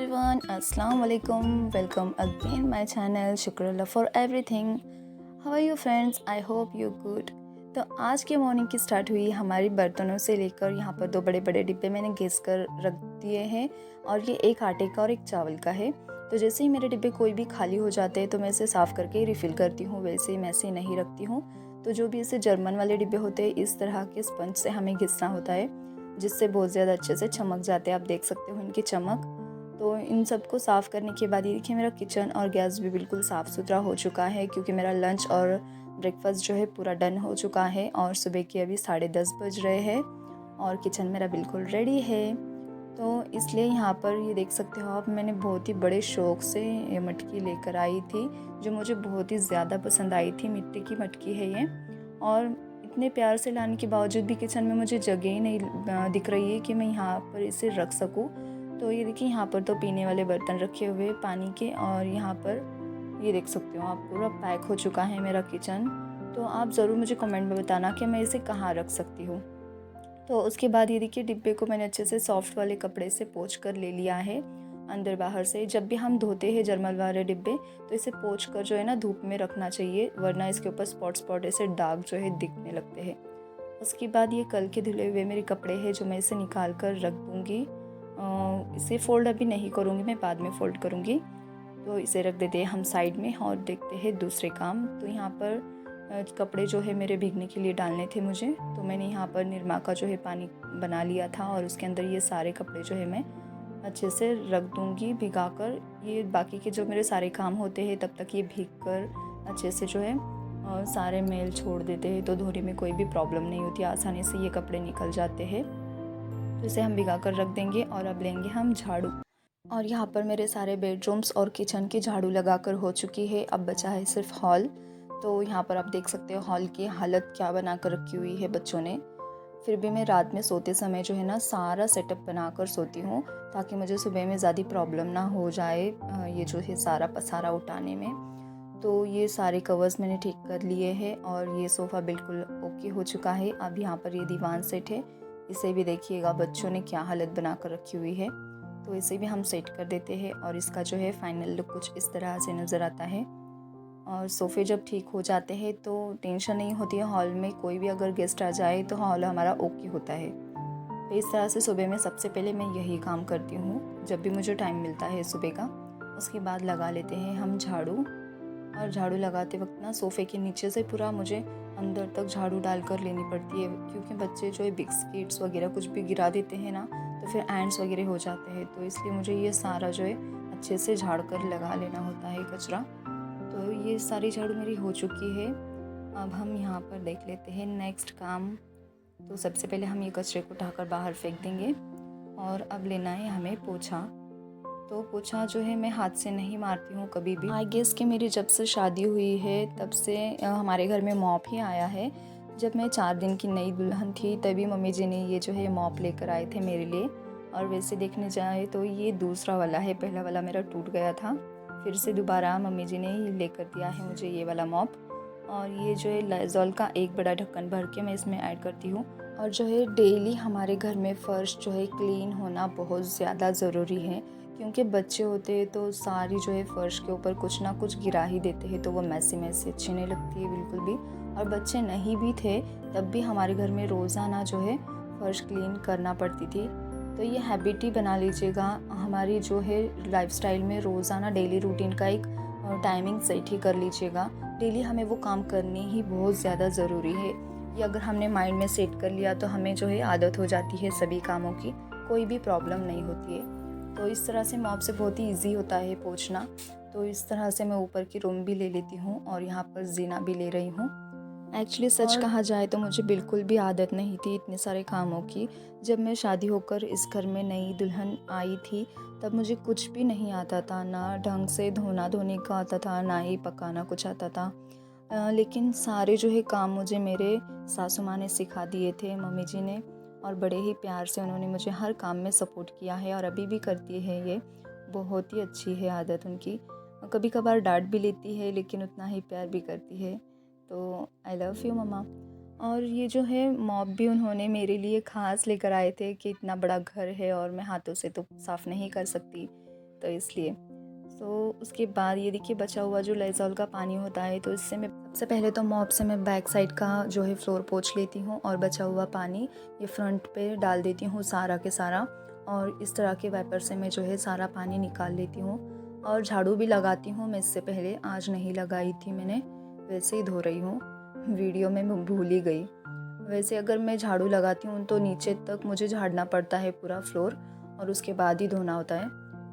everyone, Assalamu alaikum. Welcome again my channel. शुक्रिया for everything. How are you friends? I hope you good. तो आज के morning की start हुई हमारी बर्तनों से लेकर यहाँ पर दो बड़े बड़े डिब्बे मैंने घिस कर रख दिए हैं और ये एक आटे का और एक चावल का है। तो जैसे ही मेरे डिब्बे कोई भी खाली हो जाते हैं तो मैं इसे साफ़ करके रिफ़िल करती हूँ, वैसे मैं ऐसे नहीं रखती हूँ। तो जो भी ऐसे जर्मन वाले डिब्बे होते हैं इस तरह के स्पंज से हमें घिसना होता है, जिससे बहुत ज़्यादा अच्छे से चमक जाते हैं। आप देख सकते हो इनकी चमक। तो इन सबको साफ़ करने के बाद ये देखिए मेरा किचन और गैस भी बिल्कुल साफ़ सुथरा हो चुका है, क्योंकि मेरा लंच और ब्रेकफास्ट जो है पूरा डन हो चुका है और सुबह के अभी 10:30 बज रहे हैं और किचन मेरा बिल्कुल रेडी है। तो इसलिए यहाँ पर ये देख सकते हो आप, मैंने बहुत ही बड़े शौक़ से ये मटकी लेकर आई थी, जो मुझे बहुत ही ज़्यादा पसंद आई थी। मिट्टी की मटकी है ये, और इतने प्यार से लाने के बावजूद भी किचन में मुझे जगह ही नहीं दिख रही है कि मैं यहाँ पर इसे रख सकूँ। तो ये देखिए यहाँ पर तो पीने वाले बर्तन रखे हुए पानी के, और यहाँ पर ये देख सकते हो आप पूरा पैक हो चुका है मेरा किचन। तो आप ज़रूर मुझे कमेंट में बताना कि मैं इसे कहाँ रख सकती हूँ। तो उसके बाद ये देखिए डिब्बे को मैंने अच्छे से सॉफ्ट वाले कपड़े से पोंछ कर ले लिया है अंदर बाहर से। जब भी हम धोते हैं जर्मन वाले डिब्बे तो इसे पोंछ कर जो है ना धूप में रखना चाहिए, वरना इसके ऊपर स्पॉट ऐसे दाग जो है दिखने लगते हैं। उसके बाद ये कल के धुले हुए मेरे कपड़े हैं जो मैं इसे निकाल कर रख दूँगी। इसे फ़ोल्ड अभी नहीं करूँगी, मैं बाद में फ़ोल्ड करूँगी। तो इसे रख देते हैं हम साइड में और देखते हैं दूसरे काम। तो यहाँ पर कपड़े जो है मेरे भीगने के लिए डालने थे मुझे, तो मैंने यहाँ पर निरमा का जो है पानी बना लिया था और उसके अंदर ये सारे कपड़े जो है मैं अच्छे से रख दूँगी भिगा कर। ये बाकी के जो मेरे सारे काम होते हैं तब तक ये भीग कर अच्छे से जो है सारे मैल छोड़ देते हैं, तो धोने में कोई भी प्रॉब्लम नहीं होती, आसानी से ये कपड़े निकल जाते हैं। तो इसे हम भिगा कर रख देंगे और अब लेंगे हम झाड़ू। और यहाँ पर मेरे सारे बेडरूम्स और किचन की झाड़ू लगाकर हो चुकी है, अब बचा है सिर्फ हॉल। तो यहाँ पर आप देख सकते हो हॉल की हालत क्या बना कर रखी हुई है बच्चों ने। फिर भी मैं रात में सोते समय जो है ना सारा सेटअप बना कर सोती हूँ, ताकि मुझे सुबह में ज़्यादा प्रॉब्लम ना हो जाए ये जो है सारा पसारा उठाने में। तो ये सारे कवर्स मैंने ठीक कर लिए हैं और ये सोफ़ा बिल्कुल ओके हो चुका है। अब यहाँ पर ये दीवान सेट है, इसे भी देखिएगा बच्चों ने क्या हालत बना कर रखी हुई है। तो इसे भी हम सेट कर देते हैं और इसका जो है फाइनल लुक कुछ इस तरह से नज़र आता है। और सोफ़े जब ठीक हो जाते हैं तो टेंशन नहीं होती है, हॉल में कोई भी अगर गेस्ट आ जाए तो हॉल हमारा ओके होता है। तो इस तरह से सुबह में सबसे पहले मैं यही काम करती हूँ जब भी मुझे टाइम मिलता है सुबह का। उसके बाद लगा लेते हैं हम झाड़ू, और झाड़ू लगाते वक्त ना सोफ़े के नीचे से पूरा मुझे अंदर तक झाड़ू डाल कर लेनी पड़ती है, क्योंकि बच्चे जो है बिस्किट्स वगैरह कुछ भी गिरा देते हैं ना तो फिर एंड्स वगैरह हो जाते हैं। तो इसलिए मुझे ये सारा जो है अच्छे से झाड़ कर लगा लेना होता है कचरा। तो ये सारी झाड़ू मेरी हो चुकी है। अब हम यहाँ पर देख लेते हैं नेक्स्ट काम। तो सबसे पहले हम ये कचरे को उठाकर बाहर फेंक देंगे और अब लेना है हमें पोछा। तो पोछा जो है मैं हाथ से नहीं मारती हूँ कभी भी। आई गेस कि मेरी जब से शादी हुई है तब से हमारे घर में मॉप ही आया है। जब मैं 4 दिन की नई दुल्हन थी तभी मम्मी जी ने ये जो है मॉप लेकर आए थे मेरे लिए। और वैसे देखने जाए तो ये दूसरा वाला है, पहला वाला मेरा टूट गया था, फिर से दोबारा मम्मी जी ने ये लेकर दिया है मुझे ये वाला मॉप। और ये जो है लाइज़ॉल का एक बड़ा ढक्कन भर के मैं इसमें ऐड करती हूँ। और जो है डेली हमारे घर में फ़र्श जो है क्लीन होना बहुत ज़्यादा ज़रूरी है, क्योंकि बच्चे होते हैं तो सारी जो है फ़र्श के ऊपर कुछ ना कुछ गिरा ही देते हैं, तो वो मैसी अच्छी नहीं लगती है बिल्कुल भी। और बच्चे नहीं भी थे तब भी हमारे घर में रोज़ाना जो है फ़र्श क्लीन करना पड़ती थी। तो ये हैबिट ही बना लीजिएगा हमारी जो है लाइफस्टाइल में, रोज़ाना डेली रूटीन का एक टाइमिंग सेट ही कर लीजिएगा। डेली हमें वो काम करने ही बहुत ज़्यादा ज़रूरी है। ये अगर हमने माइंड में सेट कर लिया तो हमें जो है आदत हो जाती है सभी कामों की, कोई भी प्रॉब्लम नहीं होती है। तो इस तरह से मॉप से बहुत ही ईजी होता है पोंछना। तो इस तरह से मैं ऊपर की रूम भी ले लेती हूँ और यहाँ पर जीना भी ले रही हूँ। एक्चुअली सच कहा जाए तो मुझे बिल्कुल भी आदत नहीं थी इतने सारे कामों की। जब मैं शादी होकर इस घर में नई दुल्हन आई थी तब मुझे कुछ भी नहीं आता था, ना ढंग से धोना धोने का आता था, ना ही पकाना कुछ आता था। लेकिन सारे जो है काम मुझे मेरे सासू माँ ने सिखा दिए थे, मम्मी जी ने, और बड़े ही प्यार से उन्होंने मुझे हर काम में सपोर्ट किया है और अभी भी करती है। ये बहुत ही अच्छी है आदत उनकी। कभी कभार डांट भी लेती है लेकिन उतना ही प्यार भी करती है। तो आई लव यू मम्मा। और ये जो है मॉप भी उन्होंने मेरे लिए ख़ास लेकर आए थे कि इतना बड़ा घर है और मैं हाथों से तो साफ़ नहीं कर सकती, तो इसलिए। तो उसके बाद ये देखिए बचा हुआ जो लाइज़ॉल का पानी होता है, तो इससे मैं सबसे पहले तो मॉप से मैं बैक साइड का जो है फ्लोर पोंछ लेती हूँ और बचा हुआ पानी ये फ्रंट पे डाल देती हूँ सारा के सारा, और इस तरह के वाइपर से मैं जो है सारा पानी निकाल लेती हूँ। और झाड़ू भी लगाती हूँ मैं इससे पहले, आज नहीं लगाई थी मैंने, वैसे ही धो रही हूँ, वीडियो में मैं भूल ही गई। वैसे अगर मैं झाड़ू लगाती हूँ तो नीचे तक मुझे झाड़ना पड़ता है पूरा फ्लोर, और उसके बाद ही धोना होता है।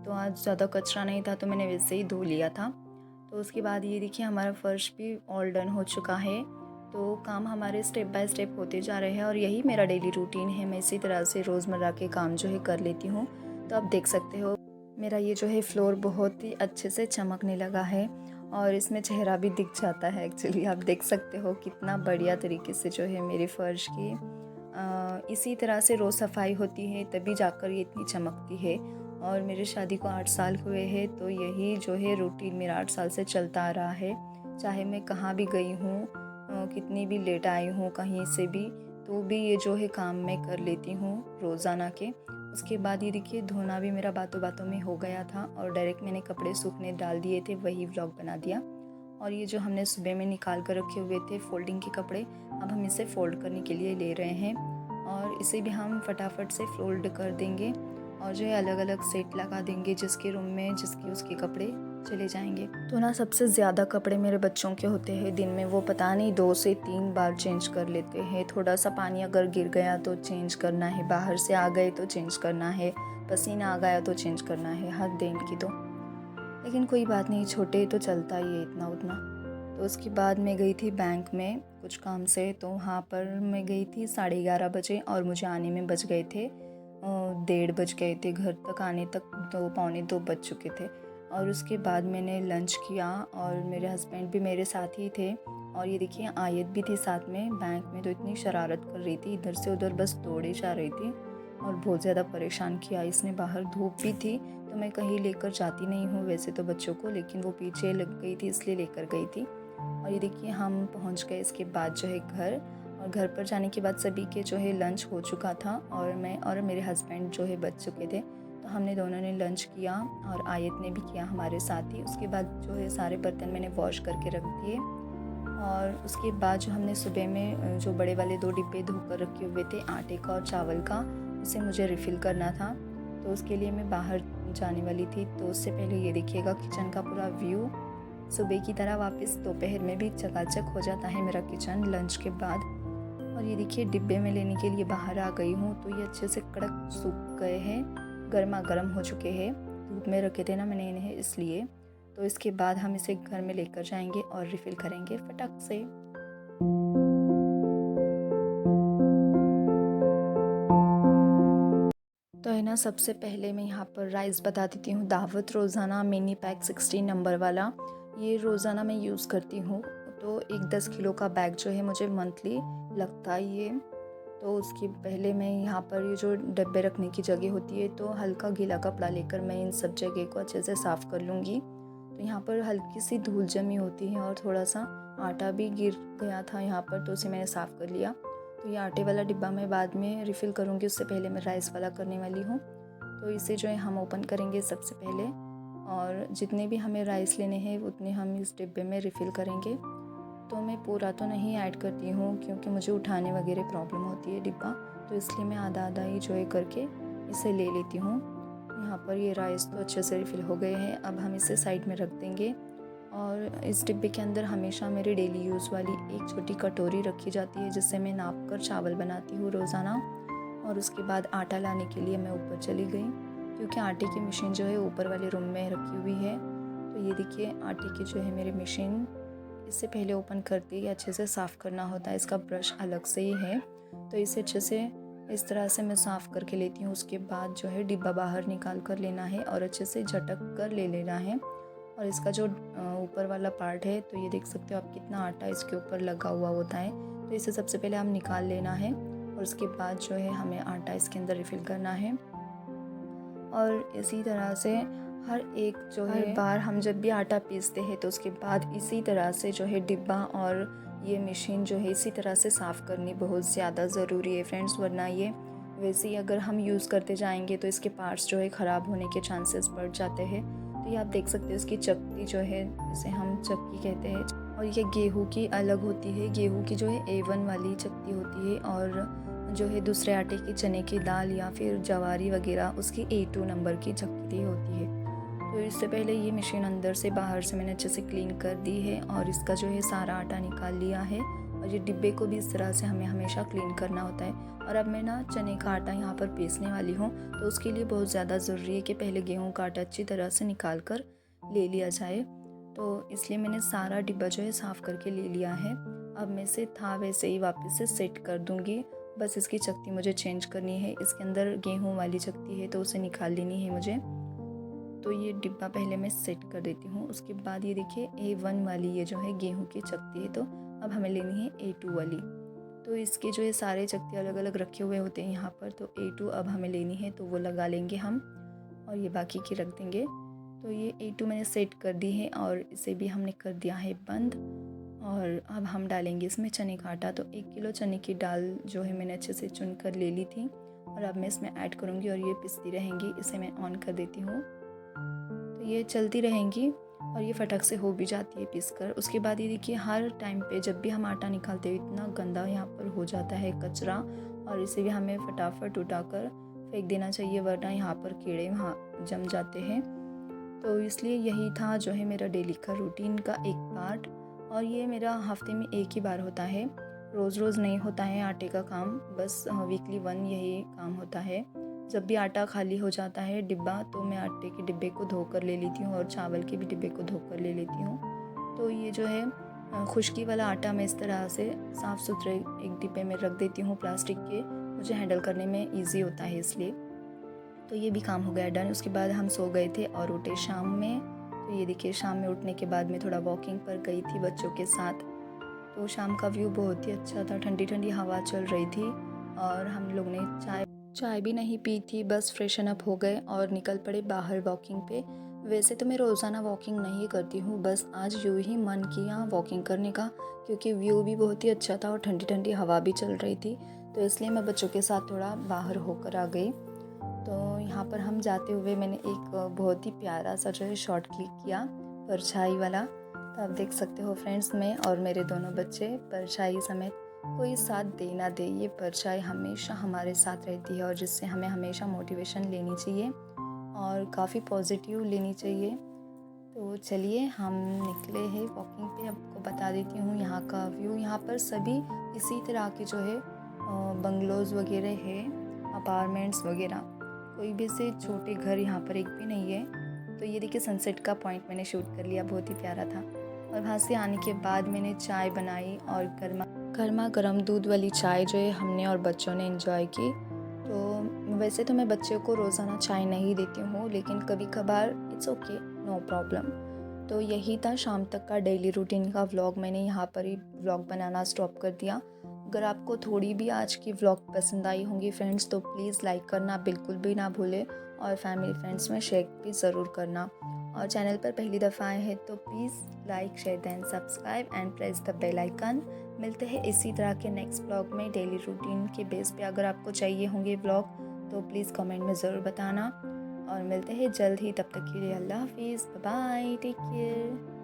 तो आज ज़्यादा कचरा नहीं था तो मैंने वैसे ही धो लिया था। तो उसके बाद ये देखिए हमारा फ़र्श भी ऑल डन हो चुका है। तो काम हमारे स्टेप बाय स्टेप होते जा रहे हैं और यही मेरा डेली रूटीन है। मैं इसी तरह से रोज़मर्रा के काम जो है कर लेती हूँ। तो आप देख सकते हो मेरा ये जो है फ्लोर बहुत ही अच्छे से चमकने लगा है, और इसमें चेहरा भी दिख जाता है। एक्चुअली आप देख सकते हो कितना बढ़िया तरीके से जो है मेरे फ़र्श की इसी तरह से रोज़ सफाई होती है, तभी जाकर ये इतनी चमकती है। और मेरी शादी को 8 साल हुए हैं, तो यही जो है रूटीन मेरा 8 साल से चलता आ रहा है। चाहे मैं कहाँ भी गई हूँ, कितनी भी लेट आई हूँ कहीं से भी, तो भी ये जो है काम मैं कर लेती हूँ रोज़ाना के। उसके बाद ये देखिए धोना भी मेरा बातों बातों में हो गया था, और डायरेक्ट मैंने कपड़े सूखने डाल दिए थे, वही व्लॉग बना दिया। और ये जो हमने सुबह में निकाल कर रखे हुए थे फोल्डिंग के कपड़े, अब हम इसे फ़ोल्ड करने के लिए ले रहे हैं, और इसे भी हम फटाफट से फ़ोल्ड कर देंगे और जो है अलग अलग सेट लगा देंगे, जिसके रूम में जिसके उसके कपड़े चले जाएंगे। तो ना सबसे ज़्यादा कपड़े मेरे बच्चों के होते हैं दिन में, वो पता नहीं 2 से 3 बार चेंज कर लेते हैं। थोड़ा सा पानी अगर गिर गया तो चेंज करना है, बाहर से आ गए तो चेंज करना है, पसीना आ गया तो चेंज करना है, हद है इनकी तो। लेकिन कोई बात नहीं, छोटे तो चलता ही है इतना उतना। तो उसके बाद मैं गई थी बैंक में कुछ काम से, तो वहाँ पर मैं गई थी 11:30 बजे, और मुझे आने में बज गए थे 1:30 बज गए थे, घर तक आने तक 2 पौने 2 बज चुके थे। और उसके बाद मैंने लंच किया, और मेरे हस्बैंड भी मेरे साथ ही थे, और ये देखिए आयत भी थी साथ में। बैंक में तो इतनी शरारत कर रही थी, इधर से उधर बस दौड़े जा रही थी, और बहुत ज़्यादा परेशान किया इसने। बाहर धूप भी थी, तो मैं कहीं लेकर जाती नहीं हूँ वैसे तो बच्चों को, लेकिन वो पीछे लग गई थी इसलिए लेकर गई थी। और ये देखिए हम पहुँच गए इसके बाद जो है घर, और घर पर जाने के बाद सभी के जो है लंच हो चुका था, और मैं और मेरे हस्बैंड जो है बच चुके थे, तो हमने दोनों ने लंच किया, और आयत ने भी किया हमारे साथ ही। उसके बाद जो है सारे बर्तन मैंने वॉश करके रख दिए, और उसके बाद जो हमने सुबह में जो बड़े वाले 2 डिब्बे धोकर रखे हुए थे आटे का और चावल का, उसे मुझे रिफ़िल करना था, तो उसके लिए मैं बाहर जाने वाली थी। तो उससे पहले ये देखिएगा किचन का पूरा व्यू, सुबह की तरह वापस दोपहर में भी चकाचक हो जाता है मेरा किचन लंच के बाद। और ये देखिए डिब्बे में लेने के लिए बाहर आ गई हूँ, तो ये अच्छे से कड़क सूख गए हैं, गर्मा गर्म हो चुके हैं, धूप में रखे थे ना मैंने इन्हें इसलिए। तो इसके बाद हम इसे घर में लेकर जाएंगे और रिफ़िल करेंगे फटक से। तो है ना, सबसे पहले मैं यहाँ पर राइस बता देती हूँ। दावत रोज़ाना मिनी पैक 16 नंबर वाला, ये रोज़ाना मैं यूज़ करती हूँ। तो एक 10 किलो का बैग जो है मुझे मंथली लगता है ये। तो उसके पहले मैं यहाँ पर ये जो डब्बे रखने की जगह होती है, तो हल्का गीला कपड़ा लेकर मैं इन सब जगह को अच्छे से साफ़ कर लूँगी। तो यहाँ पर हल्की सी धूल जमी होती है, और थोड़ा सा आटा भी गिर गया था यहाँ पर, तो उसे मैंने साफ़ कर लिया। तो ये आटे वाला डिब्बा मैं बाद में रिफ़िल करूँगी, उससे पहले मैं राइस वाला करने वाली हूँ। तो इसे जो है हम ओपन करेंगे सबसे पहले, और जितने भी हमें राइस लेने हैं उतने हम इस डिब्बे में रिफ़िल करेंगे। तो मैं पूरा तो नहीं ऐड करती हूँ, क्योंकि मुझे उठाने वगैरह प्रॉब्लम होती है डिब्बा, तो इसलिए मैं आधा आधा ही जो है करके इसे ले लेती हूँ। यहाँ पर ये राइस तो अच्छे से रिफ़िल हो गए हैं, अब हम इसे साइड में रख देंगे। और इस डिब्बे के अंदर हमेशा मेरे डेली यूज़ वाली एक छोटी कटोरी रखी जाती है, जिससे मैं नाप कर चावल बनाती हूँ रोज़ाना। और उसके बाद आटा लाने के लिए मैं ऊपर चली गई, क्योंकि आटे की मशीन जो है ऊपर वाले रूम में रखी हुई है। तो ये देखिए आटे की जो है मेरी मशीन, इससे पहले ओपन करते ही अच्छे से साफ़ करना होता है, इसका ब्रश अलग से ही है, तो इसे अच्छे से इस तरह से मैं साफ़ करके लेती हूँ। उसके बाद जो है डिब्बा बाहर निकाल कर लेना है और अच्छे से झटक कर ले लेना है। और इसका जो ऊपर वाला पार्ट है, तो ये देख सकते हो आप कितना आटा इसके ऊपर लगा हुआ होता है, तो इसे सबसे पहले हम निकाल लेना है, और उसके बाद जो है हमें आटा इसके अंदर रिफ़िल करना है। और इसी तरह से हर एक जो है बार हम जब भी आटा पीसते हैं, तो उसके बाद इसी तरह से जो है डिब्बा और ये मशीन जो है इसी तरह से साफ़ करनी बहुत ज़्यादा ज़रूरी है फ्रेंड्स, वरना ये वैसे ही अगर हम यूज़ करते जाएंगे तो इसके पार्ट्स जो है ख़राब होने के चांसेस बढ़ जाते हैं। तो ये आप देख सकते हो इसकी चक्की जो है, जिसे हम चक्की कहते हैं, और ये गेहूं की अलग होती है। गेहूं की जो है A1 वाली चक्की होती है, और जो है दूसरे आटे की चने की दाल या फिर जवारी वगैरह उसकी A2 नंबर की चक्की होती है। तो इससे पहले ये मशीन अंदर से बाहर से मैंने अच्छे से क्लीन कर दी है और इसका जो है सारा आटा निकाल लिया है। और ये डिब्बे को भी इस तरह से हमें हमेशा क्लीन करना होता है। और अब मैं ना चने का आटा यहाँ पर पीसने वाली हूँ, तो उसके लिए बहुत ज़्यादा ज़रूरी है कि पहले गेहूं का आटा अच्छी तरह से निकाल कर ले लिया जाए। तो इसलिए मैंने सारा डिब्बा जो है साफ़ करके ले लिया है। अब मैं इसे था वैसे ही वापस से सेट कर दूँगी। बस इसकी चक्की मुझे चेंज करनी है। इसके अंदर गेहूं वाली चक्की है तो उसे निकाल लेनी है मुझे। तो ये डिब्बा पहले मैं सेट कर देती हूँ। उसके बाद ये देखिए A1 वाली ये जो है गेहूं की चक्की है, तो अब हमें लेनी है A2 वाली। तो इसके जो है सारे चक्के अलग अलग रखे हुए होते हैं यहाँ पर, तो A2 अब हमें लेनी है, तो वो लगा लेंगे हम और ये बाकी की रख देंगे। तो ये A2 मैंने सेट कर दी है और इसे भी हमने कर दिया है बंद। और अब हम डालेंगे इसमें चने का आटा। तो 1 किलो चने की दाल जो है मैंने अच्छे से चुन कर ले ली थी और अब मैं इसमें ऐड करूँगी और ये पिसती रहेंगी। इसे मैं ऑन कर देती हूँ, तो ये चलती रहेंगी और ये फटक से हो भी जाती है पीसकर। उसके बाद ये देखिए हर टाइम पे जब भी हम आटा निकालते हैं इतना गंदा यहाँ पर हो जाता है कचरा, और इसे भी हमें फटाफट उठाकर फेंक देना चाहिए, वरना यहाँ पर कीड़े वहाँ जम जाते हैं। तो इसलिए यही था जो है मेरा डेली का रूटीन का एक पार्ट, और ये मेरा हफ्ते में एक ही बार होता है। रोज़ रोज़ नहीं होता है आटे का काम, बस वीकली 1 यही काम होता है। जब भी आटा खाली हो जाता है डिब्बा, तो मैं आटे के डिब्बे को धोकर ले लेती हूँ और चावल के भी डिब्बे को धोकर ले लेती हूँ। तो ये जो है खुश्की वाला आटा मैं इस तरह से साफ़ सुथरे एक डिब्बे में रख देती हूँ प्लास्टिक के, मुझे हैंडल करने में ईजी होता है इसलिए। तो ये भी काम हो गया डन। उसके बाद हम सो गए थे और उठे शाम में। तो ये देखिए शाम में उठने के बाद मैं थोड़ा वॉकिंग पर गई थी बच्चों के साथ। तो शाम का व्यू बहुत ही अच्छा था, ठंडी ठंडी हवा चल रही थी और हम लोग ने चाय भी नहीं पी थी, बस फ्रेशन अप हो गए और निकल पड़े बाहर वॉकिंग पे। वैसे तो मैं रोज़ाना वॉकिंग नहीं करती हूँ, बस आज यूँ ही मन किया वॉकिंग करने का, क्योंकि व्यू भी बहुत ही अच्छा था और ठंडी ठंडी हवा भी चल रही थी, तो इसलिए मैं बच्चों के साथ थोड़ा बाहर होकर आ गई। तो यहाँ पर हम जाते हुए मैंने एक बहुत ही प्यारा सा जो है शॉट क्लिक किया परछाई वाला। तो आप देख सकते हो फ्रेंड्स, मैं और मेरे दोनों बच्चे परछाई समेत, कोई साथ दे ना दे ये परछाई हमेशा हमारे साथ रहती है और जिससे हमें हमेशा मोटिवेशन लेनी चाहिए और काफ़ी पॉजिटिव लेनी चाहिए। तो चलिए हम निकले हैं वॉकिंग पे। आपको बता देती हूँ यहाँ का व्यू। यहाँ पर सभी इसी तरह के जो है बंगलोज़ वगैरह है, अपार्टमेंट्स वगैरह, कोई भी से छोटे घर यहाँ पर एक भी नहीं है। तो ये देखिए सनसेट का पॉइंट मैंने शूट कर लिया, बहुत ही प्यारा था। और वहाँ से आने के बाद मैंने चाय बनाई और गर्मा गर्म दूध वाली चाय जो है हमने और बच्चों ने एंजॉय की। तो वैसे तो मैं बच्चों को रोज़ाना चाय नहीं देती हूँ, लेकिन कभी कभार इट्स ओके, नो प्रॉब्लम। तो यही था शाम तक का डेली रूटीन का व्लॉग। मैंने यहाँ पर ही व्लॉग बनाना स्टॉप कर दिया। अगर आपको थोड़ी भी आज की व्लॉग पसंद आई होंगी फ्रेंड्स, तो प्लीज़ लाइक करना बिल्कुल भी ना भूलें और फैमिली फ्रेंड्स में शेयर भी ज़रूर करना। और चैनल पर पहली दफ़ा आए हैं तो please like share then subscribe and press the bell icon. मिलते हैं इसी तरह के नेक्स्ट व्लॉग में डेली रूटीन के बेस पे। अगर आपको चाहिए होंगे व्लॉग तो प्लीज़ कमेंट में ज़रूर बताना, और मिलते हैं जल्द ही। तब तक के लिए अल्लाह हाफिज़, बाय, टेक केयर।